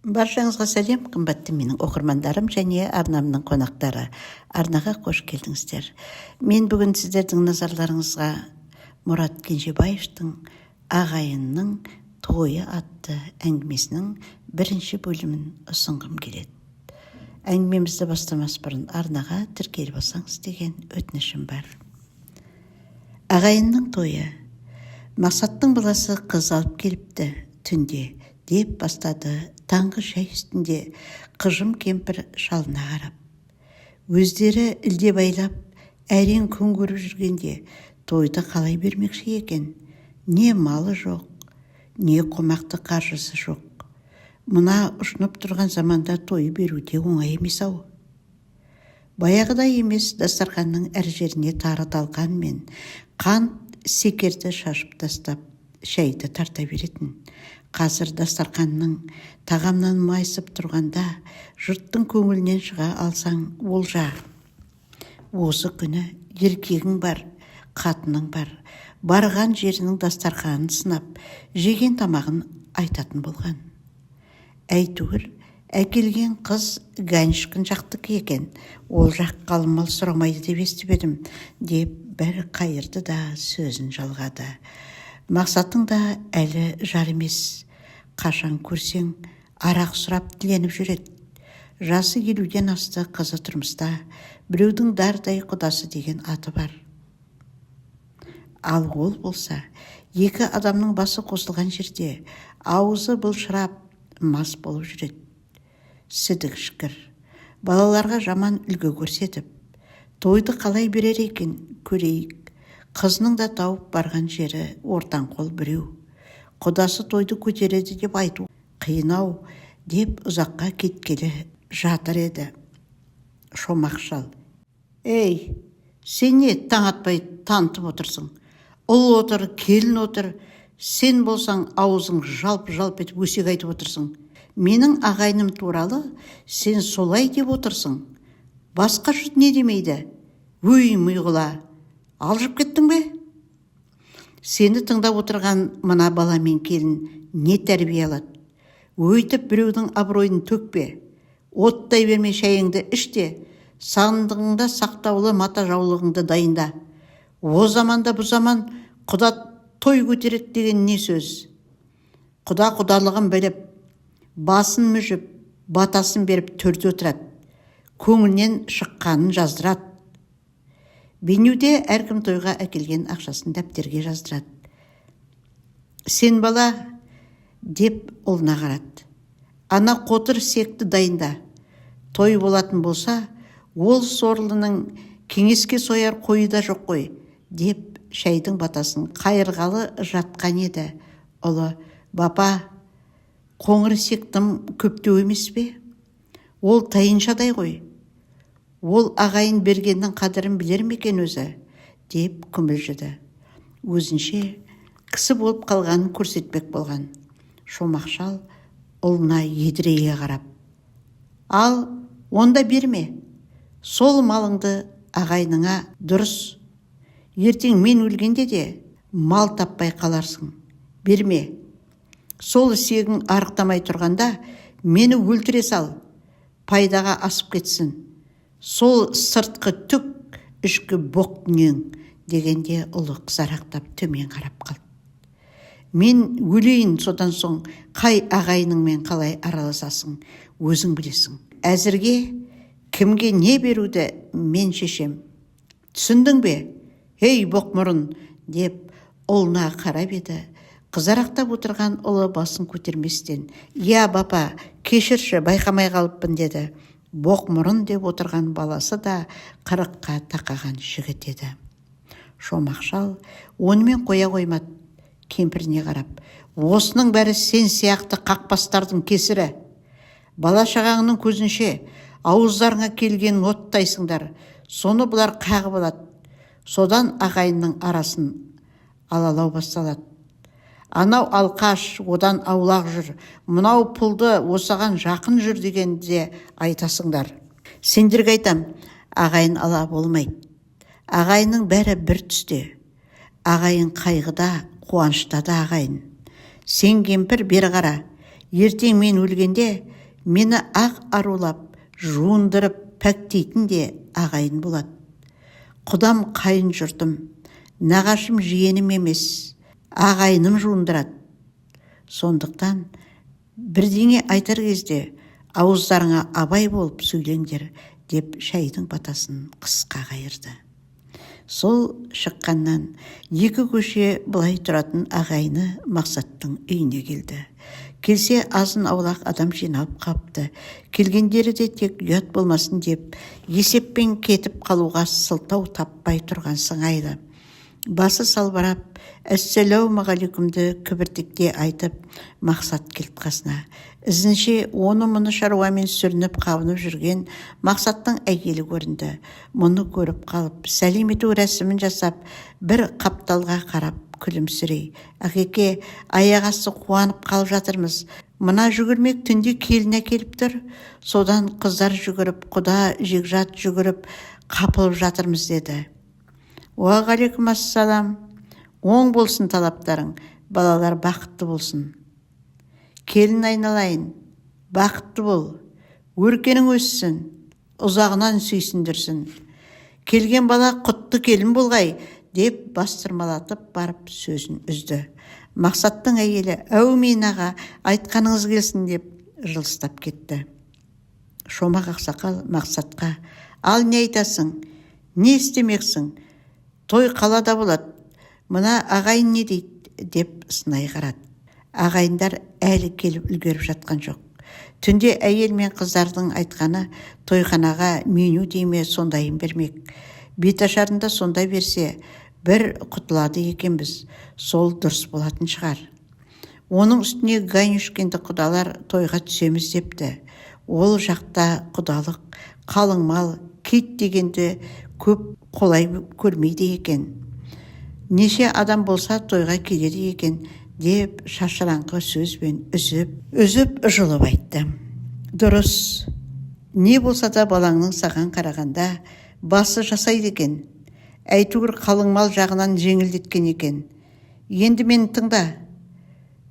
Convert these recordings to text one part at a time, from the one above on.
Баршаңызға сәлем, қымбатты менің оқырмандарым және арнамның қонақтары. Арнаға қош келдіңіздер. Мен бүгін сіздердің назарларыңызға Мұрат Кенжебаевтың «Ағайынның тойы» атты әңгімесінің бірінші бөлімін ұсынғым келеді. Әңгімемізді бастамас бұрын арнаға тіркеліп алсаңыз деген өтінішім бар. Ағайынның тойы. Мақсаттың баласы қыз алып келіпті түнде, деп бастады таңғы шай үстінде қыжым кемпір шалына қарап. Өздері ілде байлап, әрең күн көріп жүргенде тойды қалай бермекші екен. Не малы жоқ, не қомақты қаржысы жоқ. Мұна ұшынып тұрған заманда тойы беруде оңай емес ау. Баяғыдай емес, дастарханның әр жеріне тары талқан мен қант секерді шашып тастап, шайды тарта беретін. Қазір дастарханның тағамнан майысып тұрғанда, жұрттың көңілінен шыға алсаң олжа. Осы күні еркегің бар, қатының бар, барған жерінің дастарханын сынап, жеген тамағын айтатын болған. Әйтеуір, әкелген қыз Ганшқын жақтікі екен, ол жақ қалмал сұрамайды деп естіп едім, деп бір қайырды да сөзін жалғады. Мақсатың да әлі жар емес. Қашан көрсең, арақ сұрап тіленіп жүреді. Жасы 50-ден асты, қызы тұрмыста, біреудің дардай құдасы деген аты бар. Ал ол болса, екі адамның басы қосылған жерде, аузы былшырап, мас болып жүреді. Сідік шүкір, балаларға жаман үлгі көрсетіп, тойды қалай берер екен, көрейік. Қызының да тауып барған жері ортан қол біреу. Құдасы тойды көтереді деп айту қиынау, деп ұзаққа кеткелі жатыр еді. Шомақ шал. Ей, сен не таң атпай танытып отырсың? Ұл отыр, келін отыр. Сен болсаң аузың жалп-жалп етіп өсек айтып отырсың. Менің ағайыным туралы сен солай деп отырсың. Басқа жұрт не демейді? Өй мұйғыла. Алжып кеттің бе? Сені тыңдап отырған мына бала мен келін не тәрбие алады? Өйтіп біреудің абыройын төкпе. Оттай берме, шайыңды іште, сандығыңда сақтаулы мата жаулығыңды дайында. О заманда бұл заман құда той көтереді деген не сөз? Құда құдалығын біліп, басын мүжіп, батасын беріп төрде отырады. Көңілінен шыққанын жаздырады. Бейнеуде әркім тойға әкелген ақшасын дәптерге жаздырады. Сен бала, деп ұлына қарады. Ана қотыр секті дайында. Той болатын болса, ол сорлының кеңеске сояр қойы да жоқ қой, деп шайдың батасын қайырғалы жатқан еді. Ұлы, бапа, қоңыр сектім көптеу емес бе? Ол тайыншадай ғой. Ол ағайын бергеннің қадірін білер мекен өзі, деп күмілжіді. Өзінше кісі болып қалғанын көрсетпек болған. Шомақ шал ұлына едірейе қарап. Ал, онда берме. Сол малыңды ағайыныңа дұрыс. Ертең мен өлгенде де мал таппай қаларсың. Берме. Сол сегің арықтамай тұрғанда мені өлтіре сал. Пайдаға асып кетсін. Сол сыртқы түк, ішкі боқ дүниең, дегенде ұлы қызарақтап төмен қарап қалды. Мен өлейін, содан соң қай ағайыныңмен қалай араласасың, өзің білесің. Әзірге кімге не беруді мен шешем. Түсіндің бе? Ей, боқ мұрын, деп ұлына қарап еді. Қызарақтап отырған ұлы басын көтерместен, «Я, бапа, кешірші, байқамай қалыппын», деді. Боқ мұрын деп отырған баласы да 40-қа тақаған жігіт еді. Шомақ шал онымен қоя қоймады. Кемпіріне қарап, осының бәрі сен сияқты қақпастардың кесірі. Бала шағаңның көзінше ауыздарыңа келген оттайсыңдар. Соны бұлар қағып алады. Содан ағайынның арасын алалау басталады. Анау алқаш, одан аулақ жүр, мынау пұлды осаған жақын жүр дегенде айтасыңдар. Сендерге айтам, ағайын ала болмайды. Ағайынның бәрі бір түсте. Ағайын қайғыда, қуанышта да ағайын. Сен кемпір бері қара. Ертең мен өлгенде Мені ақ арулап, жуындырып, пәктейтін де ағайын болады. Құдам қайын жұртым, нағашым жиенім емес, ағайыным жуындырады. Сондықтан бірдеңе айтар кезде ауыздарыңа абай болып сөйлеңдер, деп шайдың батасын қысқа қайырды. Сол шыққаннан екі көше былай тұратын ағайыны Мақсаттың үйіне келді. Келсе азын аулақ адам жиналып қапты. Келгендері де тек ұят болмасын деп, есеппен кетіп қалуға сылтау таппай тұрған сыңайлы. Басы салбырап, «Әссәләумағалейкүмді» кібіртікте айтып, Мақсат келді қасына. Ізінше оны-мұны шаруамен сүрініп қабынып жүрген Мақсаттың әйелі көрінді. Мұны көріп қалып, сәлем ету рәсімін жасап, бір қапталға қарап күлімсірей: «Ағеке, аяғасы қуанып қалып жатырмыз. Мына жүгірмек түнде келін әкеліп тұр. Содан қыздар жүгіріп, құда жекжат жүгіріп, қапылып жатырмыз» деді. «Уағалейкум ассалам. Оң болсын талаптарың, балалар бақытты болсын. Келін айналайын, бақытты бол, өркенің өссін, ұзағынан сүйсіндірсін. Келген бала құтты келін болғай», деп бастырмалатып барып сөзін үзді. Мақсаттың әйелі: «Әумин аға, айтқаныңыз келсін» деп жылыстап кетті. Шомақ ақсақал Мақсатқа: «Ал не айтасың? Не істемексің? Той қалада болады. Мына ағайын не дейді?» деп сынай қарады. Ағайындар әлі келіп үлгеріп жатқан жоқ. Түнде әйел мен қыздардың айтқаны тойханаға меню дейме сондайын бермек. Беташарында сондай берсе, бір құтылады екенбіз. Сол дұрыс болатын шығар. Оның үстіне Ганюшкинді құдалар тойға түсеміз депті. Ол жақта құдалық, қалың мал, кит дегенді көп қолай көрмейді екен. Неше адам болса тойға келеді екен, деп шашыраңқы сөзбен үзіп жылып айтты. Дұрыс, не болса да балаңның саған қарағанда басы жасайды екен. Әйтеуір қалың мал жағынан жеңілдеткен екен. Енді мен тыңда.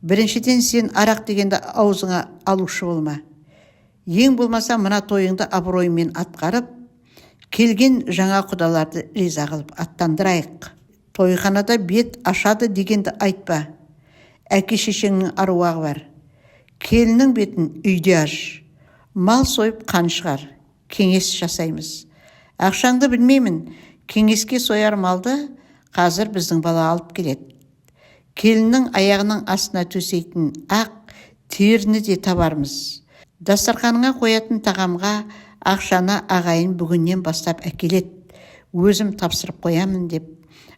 Біріншіден сен арақ дегенді аузыңа алушы болма. Ең болмаса мына тойыңды абыроймен атқарып, келген жаңа құдаларды риза қылып аттандырайық. Тойханада бет ашады дегенді айтпа. Әке-шешеңнің аруағы бар. Келінің бетін үйде аш. Мал сойып қан шығар. Кеңес жасаймыз. Ақшаңды білмеймін. Кеңеске сояр малды қазір біздің бала алып келеді. Келінің аяғының астына төсейтін ақ теріні де табармыз. Дастарханыңа қоятын тағамға ақшаны ағайын бүгіннен бастап әкеледі. Өзім тапсырып қоямын» деп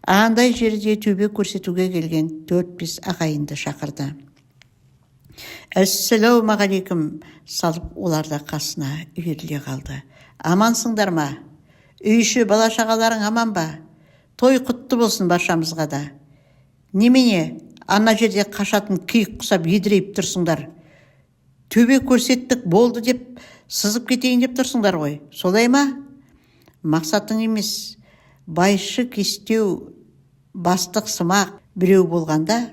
андай жерде төбе көрсетуге келген 4-5 ағайынды шақырды. «Әссәләумағалейкум» салып оларды қасына үйіріле қалды. «Амансыңдар ма? Үй іші бала шағаларың аман ба? Той құтты болсын баршамызға да. Немене, ана жерде қашатын киік құсап едірейіп тұрсыңдар? Төбе көрсеттік болды деп сызып кетейін деп тұрсыңдар ғой, солай ма? Мақсатың емес, байшы кестеу, бастық сымақ біреу болғанда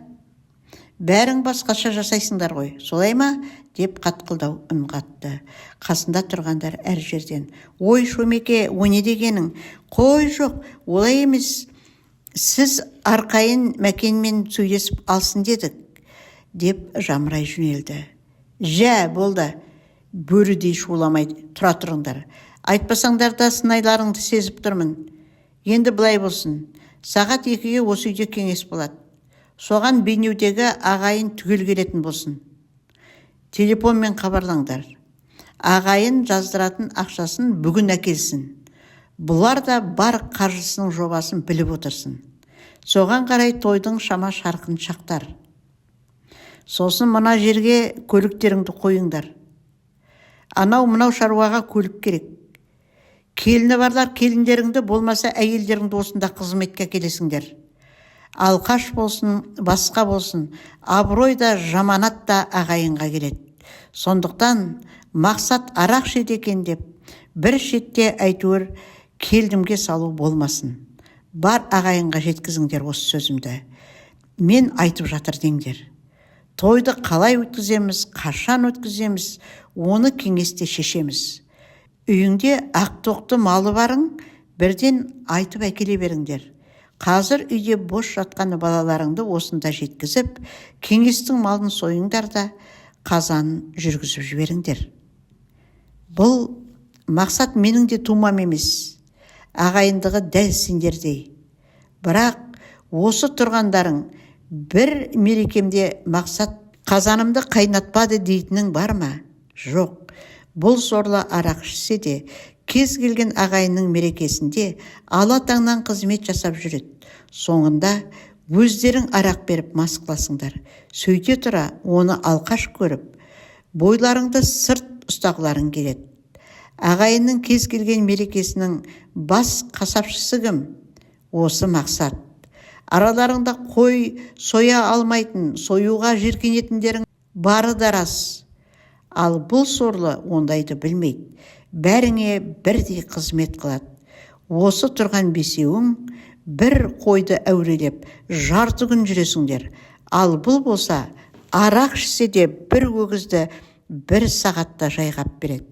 бәрің басқаша жасайсыңдар ғой, солай ма?» деп қатқылдау үн қатты. Қасында тұрғандар әр жерден: «Ой Шомеке, о не дегенің? Қой, жоқ, олай емес. Сіз арқайын Мәкенмен сөйлесіп алсын дедік» деп жамырай жөнелді. «Жә, болды. Бөрідей шуламай тұра тұрыңдар. Айтпасаңдар да сынайларыңды сезіп тұрмын. Енді былай болсын. Сағат 2-ге осы үйде кеңес болады. Соған бейнеудегі ағайын түгел келетін болсын. Телефонмен хабарлаңдар. Ағайын жаздыратын ақшасын бүгін әкелсін. Бұлар да бар қаржысының жобасын біліп отырсын. Соған қарай тойдың шама шарқын шақтар. Сосын мына жерге көліктеріңді қойыңдар. Анау-мынау шаруаға көлік керек. Келіні барлар келіндеріңді, болмаса әйелдеріңді осында қызметке келесіңдер. Алқаш болсын, басқа болсын, абырой да жаманат та ағайынға келеді. Сондықтан Мақсат арақ шет екен деп бір шетте әйтеуір келдімге салу болмасын. Бар ағайынға жеткізіңдер осы сөзімді. Мен айтып жатыр деңдер. Тойды қалай өткіземіз, қашан өткіземіз, оны кеңесте шешеміз. Үйіңде ақ-тоқты малы барың, бірден айтып әкеле беріңдер. Қазір үйде бос жатқан балаларыңды осында жеткізіп, кеңестің малын сойыңдар да қазанын жүргізіп жіберіңдер. Бұл мақсат менің де тумам емес, ағайындығы дәл сендердей. Бірақ осы тұрғандарың бір мерекемде мақсат қазанымды қайнатпады дейтінің бар ма? Жоқ. Бұл сорлы арақ ішсе де, кез келген ағайынның мерекесінде ала таңнан қызмет жасап жүреді. Соңында өздерің арақ беріп мас қыласыңдар. Сөйте тұра оны алқаш көріп, бойларыңды сырт ұстағыларың келеді. Ағайынның кез келген мерекесінің бас қасапшысы кім? Осы мақсат. Араларыңда қой соя алмайтын, союға жеркенетіндерің бары да рас. Ал бұл сорлы ондайды білмейді. Бәріңе бірдей қызмет қылады. Осы тұрған бесеуің бір қойды әурелеп, жарты күн жүресіңдер. Ал бұл болса, арақ ішсе де бір өгізді бір сағатта жайғап береді.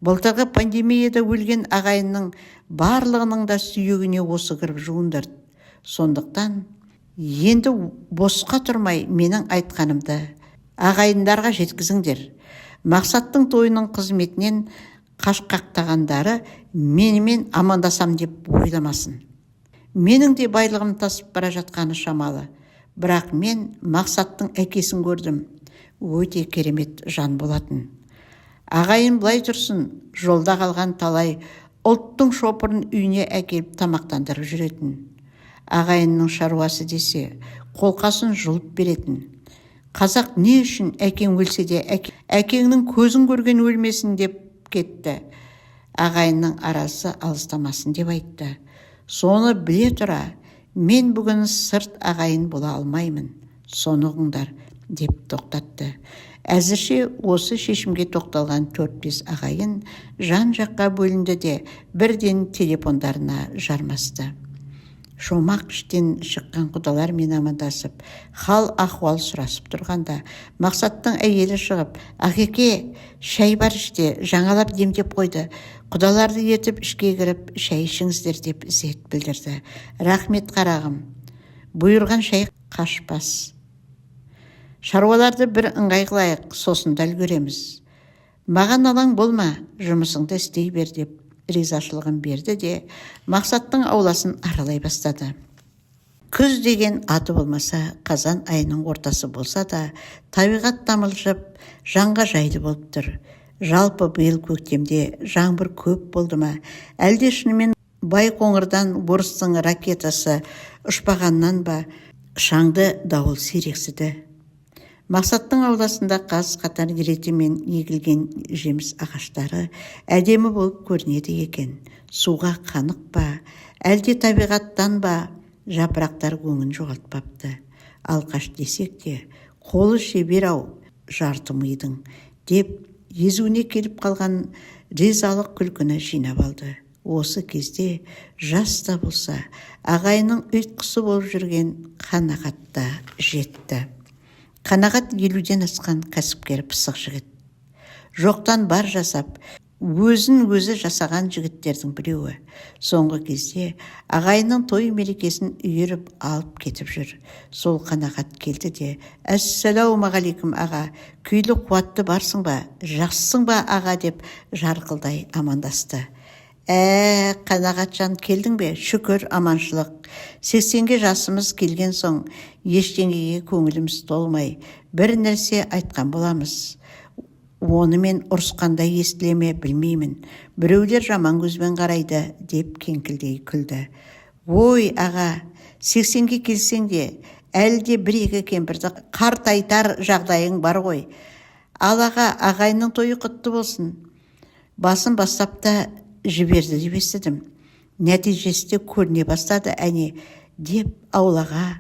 Былтырғы пандемияда өлген ағайынның барлығының да сүйегіне осы кіріп жуындырды. Сондықтан енді босқа тұрмай менің айтқанымды ағайындарға жеткізіңдер. Мақсаттың тойының қызметінен қашқақтағандары менімен амандасам деп ойламасын. Менің де байлығым тасып бара жатқаны шамалы. Бірақ мен мақсаттың әкесін көрдім. Өте керемет жан болатын. Ағайын былай тұрсын, жолда қалған талай ұлттың шопырын үйіне әкеліп тамақтандырып жүретін. Ағайынның шаруасы десе, қолқасын жұлып беретін. Қазақ не үшін әкең өлсе де әкеңнің көзін көрген өлмесін деп кетті. Ағайынның арасы алыстамасын деп айтты. Соны біле тұра, мен бүгін сырт ағайын бола алмаймын. Соны ұғыңдар деп тоқтатты. Әзірше осы шешімге тоқталған 4-5 ағайын жан жаққа бөлінді де бірден телефондарына жармасты. Шомақ іштен шыққан құдалармен амандасып, хал ахуал сұрасып тұрғанда, Мақсаттың әйелі шығып, «Ағеке, шай бар іште, жаңалап демдеп қойды. Құдаларды ертіп ішке кіріп, шай ішіңіздер» деп ізет білдірді. «Рахмет қарағым, бұйырған шай қашпас. Шаруаларды бір ыңғай қылайық, сосын да үлгереміз. Маған алаң болма, жұмысыңды істей бер» деп ризашылығын берді де Мақсаттың ауласын аралай бастады. Күз деген аты болмаса, қазан айының ортасы болса да, табиғат тамылжып, жанға жайлы болып тұр. Жалпы биыл көктемде жаңбыр көп болды ма, әлде шынымен Байқоңырдан Орыстың ракетасы ұшпағаннан ба, шаңды дауыл сирексіді. Мақсаттың ауласында қаз қатар ретімен егілген жеміс ағаштары әдемі болып көрінеді екен. Суға қанық па, әлде табиғаттан ба, жапырақтар көңін жоғалтпапты. Алқаш десек те, қолы шебер-ау жарты мидың деп езуіне келіп қалған ризалық күлкіні жинап алды. Осы кезде жас та болса, ағайының ұйтқысы болып жүрген Қанағатта жетті. Қанағат 50-ден асқан кәсіпкер пысық жігіт. Жоқтан бар жасап, өзін өзі жасаған жігіттердің біреуі. Соңғы кезде ағайының той мерекесін үйіріп алып кетіп жүр. Сол Қанағат келді де, «Әссәлаумағалейкум аға, күйлі қуатты барсың ба, жақсысың ба аға» деп жарқылдай амандасты. Қанағатжан келдің бе? Шүкір, аманшылық. 80-ге жасымыз келген соң, ештеңеге көңіліміз толмай, бір нәрсе айтқан боламыз. Онымен ұрысқанда естілеме білмеймін. Біреулер жаман көзбен қарайды деп кеңкілдей күлді. «Ой, аға, 80-ге келсең де, әлде бір-екі кемпірді қартайтар жағдайың бар ғой. Ал аға, ағайының тойы құтты болсын. Басын бастапта жіберді деп естідім. Нәтижесі де көріне бастады әне» деп аулаға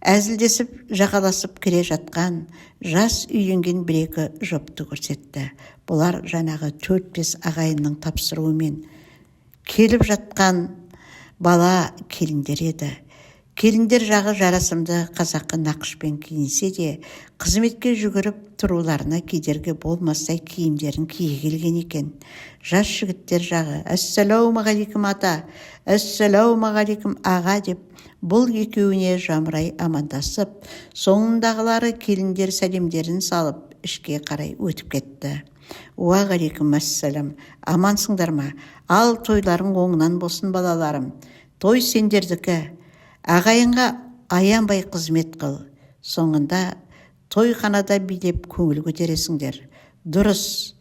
әзілдесіп жағаласып кіре жатқан жас үйленген бір-екі жұпты көрсетті. Бұлар жаңағы 4-5 ағайынның тапсыруымен келіп жатқан бала келіндер еді. Келіндер жағы жарасымды қазақы нақышпен киінсе де, қызметке жүгіріп тұруларына кедергі болмастай киімдерін кие келген екен. Жас жігіттер жағы «Әссәлаумағалейкум ата, әссәлаумағалейкум аға» деп, бұл екеуіне жамырай амандасып, соңындағылары келіндер сәлемдерін салып, ішке қарай өтіп кетті. «Уағалейкум әссәлам, амансыңдар ма? Ал тойларың оңынан болсын балаларым. Той сендердікі. Ағайынға аянбай қызмет қыл. Соңында тойханада билеп көңіл көтересіңдер. Дұрыс.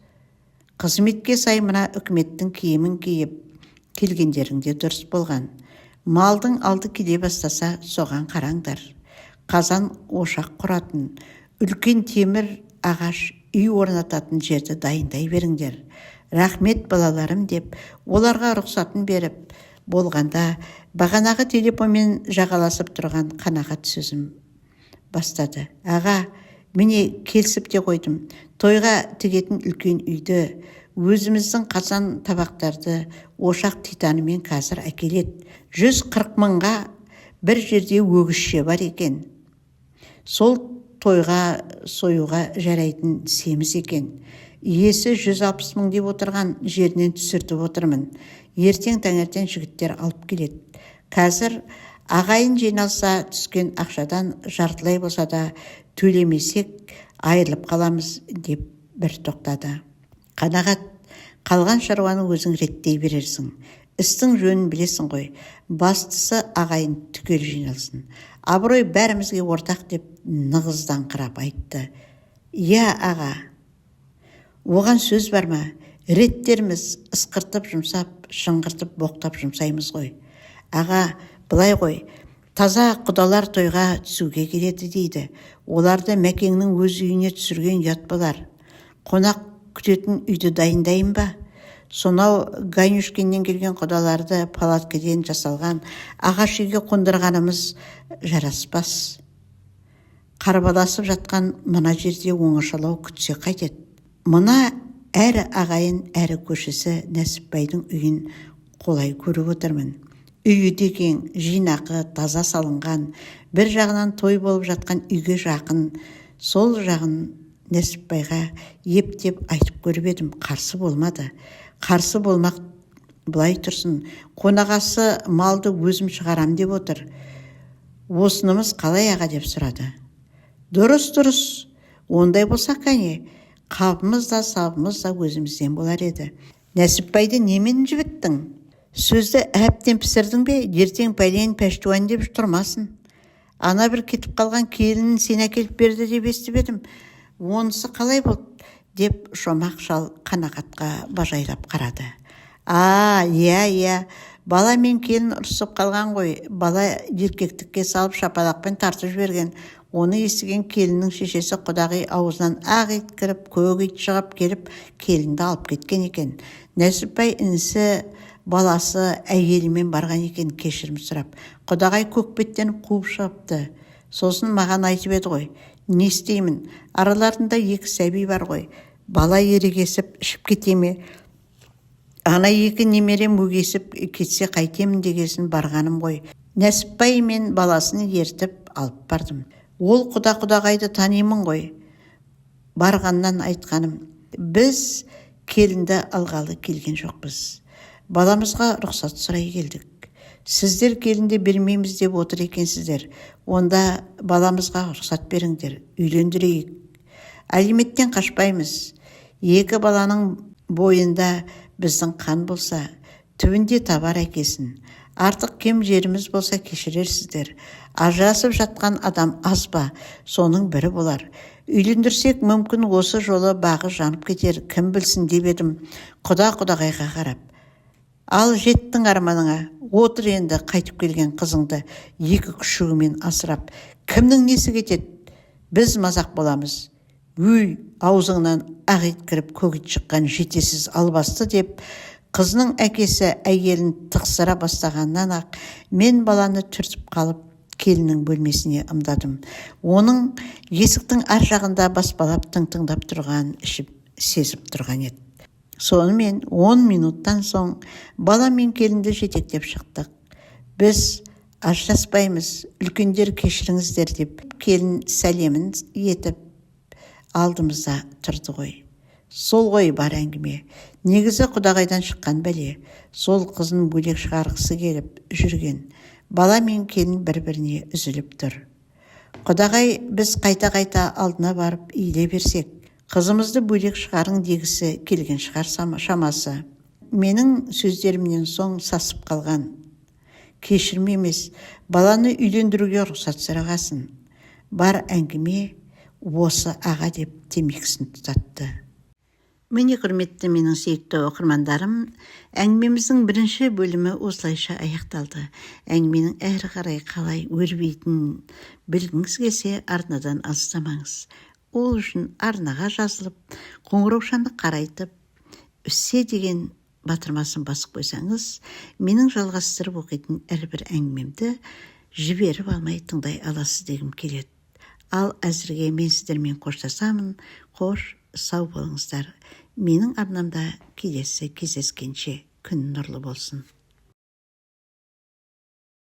Қызметке сай мына үкіметтің киімін киіп келгендеріңде дұрыс болған. Малдың алды келе бастаса соған қараңдар. Қазан ошақ құратын, үлкен темір ағаш үй орнататын жерді дайындай беріңдер. Рахмет балаларым деп, оларға рұқсатын беріп, болғанда бағанағы телефонмен жағаласып тұрған қанағат сөзім бастады. Аға, міне келсіп те қойдым. Тойға тігетін үлкен үйді, өзіміздің қазан табақтарды ошақ титанымен қазір әкелет. 140 мыңға бір жерде өгізше бар екен. Сол тойға союға жарайтын семіз екен. Иесі 160 мың деп отырған жерінен түсіртіп отырмын. Ертең таңертең жігіттер алып келеді. Қазір ағайын жиналса түскен ақшадан жартылай болса да төлемесек айырылып қаламыз деп бір тоқтады. Қанағат, қалған шаруаны өзің реттей берерсің. Істің жөнін білесің ғой. Бастысы ағайын түгел жиналсын. Абырой бәрімізге ортақ деп нығыздан қырап айтты. Иә аға, оған сөз бар ма? Реттеріміз ысқыртып жұмсап, шыңғыртып боқтап жұмсаймыз ғой. Аға, былай ғой, таза құдалар тойға түсуге келеді дейді. Оларды Мәкеңнің өз үйіне түсірген ұят болар. Қонақ күтетін үйді дайындайын ба? Сонау Ганюшкиннен келген құдаларды палаткеден жасалған ағаш үйге қондырғанымыз жараспас. Қарбаласып жатқан мына жерде оңашалау күтсе қайтеді. Мына әрі ағайын, әрі көшісі Нәсіпбайдың үйін қолай көріп отырмын. Үйі деген жинақы, таза салынған, бір жағынан той болып жатқан үйге жақын, сол жағын Нәсіпбайға ептеп айтып көріп едім, қарсы болмады. Қарсы болмақ былай тұрсын, қонағасы малды өзім шығарам деп отыр. Осынымыз қалай аға деп сұрады. Дұрыс, ондай болса кәне, қабымыз да сабымыз да өзімізден болар еді. Нәсіпбайды немен жібіттің? Сөзді әптен пісірдің бе? Ертең пәлен пәштуан деп тұрмасын. Ана бір кетіп қалған келінін сен әкеліп берді деп естіп едім. Онысы қалай болды? Деп шомақ шал Қанағатқа бажайлап қарады. Иә, бала мен келін ұрсып қалған ғой. Бала еркектікке салып шапалақпен тартып жіберген. Оны естіген келіннің шешесі құдағи аузынан ақ ит кіріп, көк ит шығып келіп, келінді алып кеткен екен. Нәсіпбай інісі, баласы әйелімен барған екен, кешірім сұрап. Құдағай көкбеттен қуып шығыпты. Сосын маған айтып еді ғой. Не істеймін? Араларында 2 сәби бар ғой. Бала ерегесіп ішіп кете ме? Ана 2 немерем өгесіп кетсе қайтемін дегесін барғаным ғой. Нәсіпбай мен баласын ертіп алып бардым. Ол құдағайды танимын ғой. Барғаннан айтқаным, біз келінді алғалы келген жоқпыз. Баламызға рұқсат сұрай келдік. Сіздер келінді бермейміз деп отыр екенсіздер. Онда баламызға рұқсат беріңдер, үйлендірейік. Алиметтен қашпаймыз. 2 баланың бойында біздің қан болса, түбінде табар әкесін. Артық кем жеріміз болса кешірерсіздер. Ажырасып жатқан адам аз ба, соның бірі болар. Үйлендірсек мүмкін осы жолы бағы жанып кетер, кім білсін деп едім, құдағайға қарап. Ал жеттің арманыңа, отыр енді қайтып келген қызыңды 2 күшігімен асырап. Кімнің несі кетеді? Біз мазақ боламыз. Өй, аузыңнан ақ ит кіріп көк ит шыққан жетесіз албасты деп, қызының әкесі әйелін тықсыра бастағаннан ақ, мен баланы түртіп қалып, келіннің бөлмесіне ымдадым. Оның есіктің ар жағында баспалап тыңдап тұрған ішіп сезіп тұрған еді. Сонымен 10 минуттан соң бала мен келінді жетектеп шықтық. Біз ажыраспаймыз, үлкендер кешіріңіздер деп келін сәлемін етіп алдымызда тұрды ғой. Сол ғой бар әңгіме. Негізі құдағайдан шыққан бәле. Сол қызын бөлек шығарғысы келіп жүрген бала мен келін бір-біріне үзіліп тұр. Құдағай біз қайта-қайта алдына барып иіле берсек, қызымызды бөлек шығарың дегісі келген шығар шамасы. Менің сөздерімнен соң сасып қалған. Кешірме емес, баланы үйлендіруге рұқсат сұрағасын. Бар әңгіме осы аға деп темекісін тұтатты. Міне құрметті менің сүйікті оқырмандарым, әңгімеміздің бірінші бөлімі осылайша аяқталды. Әңгіменің әрі қарай қалай өрбейтінін білгіңіз келсе, арнадан алыстамаңыз. Ол үшін арнаға жазылып, қоңыраушаны қарайтып, үссе деген батырмасын басып қойсаңыз, менің жалғастырып оқитын әрбір әңгімемді жіберіп алмай тыңдай аласыз дегім келеді. Ал әзірге мен сіздермен қоштасамын. Қош, сау болыңыздар. Менің арнамда келесі кездескенше күн нұрлы болсын.